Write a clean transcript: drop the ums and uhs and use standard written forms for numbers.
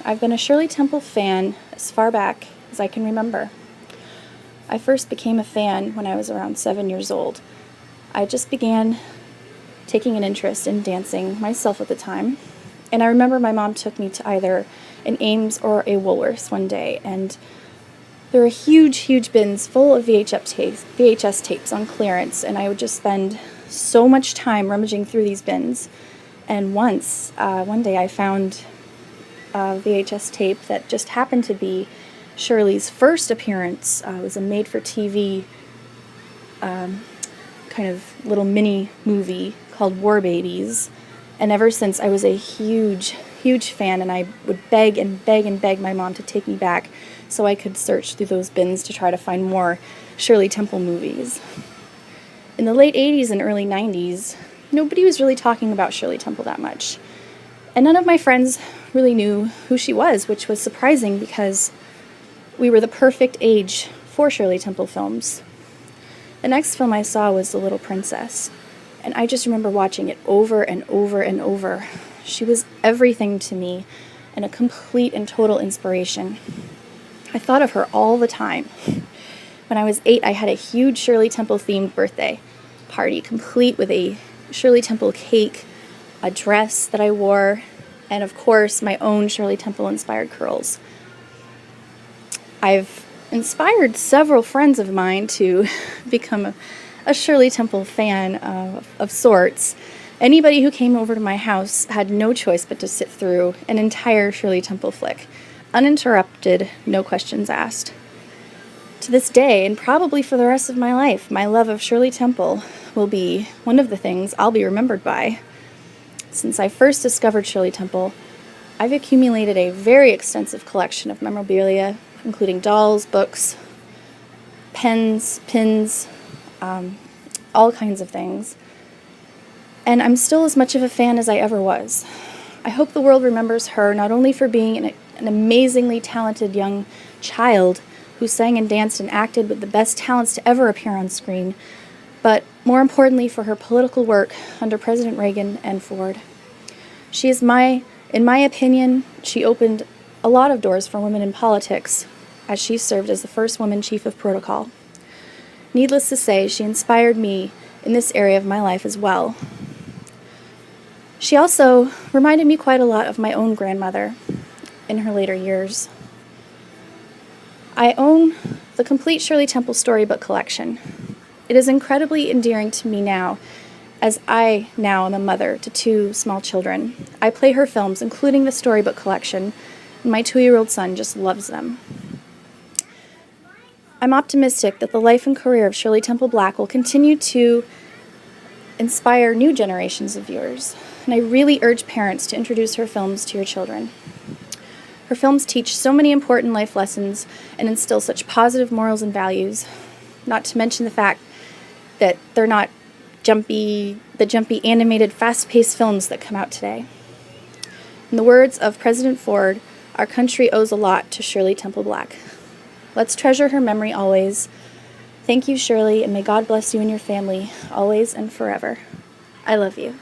I've been a Shirley Temple fan as far back as I can remember. I first became a fan when I was around 7 years old. I just began taking an interest in dancing myself at the time, and I remember my mom took me to either an Ames or a Woolworths one day, and there were huge bins full of VHS tapes on clearance, and I would just spend so much time rummaging through these bins. And one day I found a VHS tape that just happened to be Shirley's first appearance. It was a made-for-TV kind of little mini movie called War Babies, and ever since I was a huge fan, and I would beg my mom to take me back so I could search through those bins to try to find more Shirley Temple movies. In the late 80s and early 90s, nobody was really talking about Shirley Temple that much, and none of my friends really knew who she was, which was surprising because we were the perfect age for Shirley Temple films. The next film I saw was The Little Princess, and I just remember watching it over and over and over. She was everything to me and a complete and total inspiration. I thought of her all the time. When I was 8, I had a huge Shirley Temple themed birthday party, complete with a Shirley Temple cake, a dress that I wore, and of course my own Shirley Temple inspired curls. I've inspired several friends of mine to become a Shirley Temple fan of sorts. Anybody who came over to my house had no choice but to sit through an entire Shirley Temple flick, uninterrupted, no questions asked. To this day, and probably for the rest of my life, my love of Shirley Temple will be one of the things I'll be remembered by. Since I first discovered Shirley Temple, I've accumulated a very extensive collection of memorabilia, including dolls, books, pens, pins, all kinds of things. And I'm still as much of a fan as I ever was. I hope the world remembers her not only for being an amazingly talented young child who sang and danced and acted with the best talents to ever appear on screen, but more importantly for her political work under President Reagan and Ford. In my opinion, she opened a lot of doors for women in politics, as she served as the first woman chief of protocol. Needless to say, she inspired me in this area of my life as well. She also reminded me quite a lot of my own grandmother in her later years. I own the complete Shirley Temple storybook collection. It is incredibly endearing to me now, as I now am a mother to 2 small children. I play her films, including the storybook collection, and my 2-year-old son just loves them. I'm optimistic that the life and career of Shirley Temple Black will continue to inspire new generations of viewers, and I really urge parents to introduce her films to your children. Her films teach so many important life lessons and instill such positive morals and values, not to mention the fact that they're not the jumpy animated fast-paced films that come out today. In the words of President Ford, our country owes a lot to Shirley Temple Black. Let's treasure her memory always. Thank you, Shirley, and may God bless you and your family always and forever. I love you.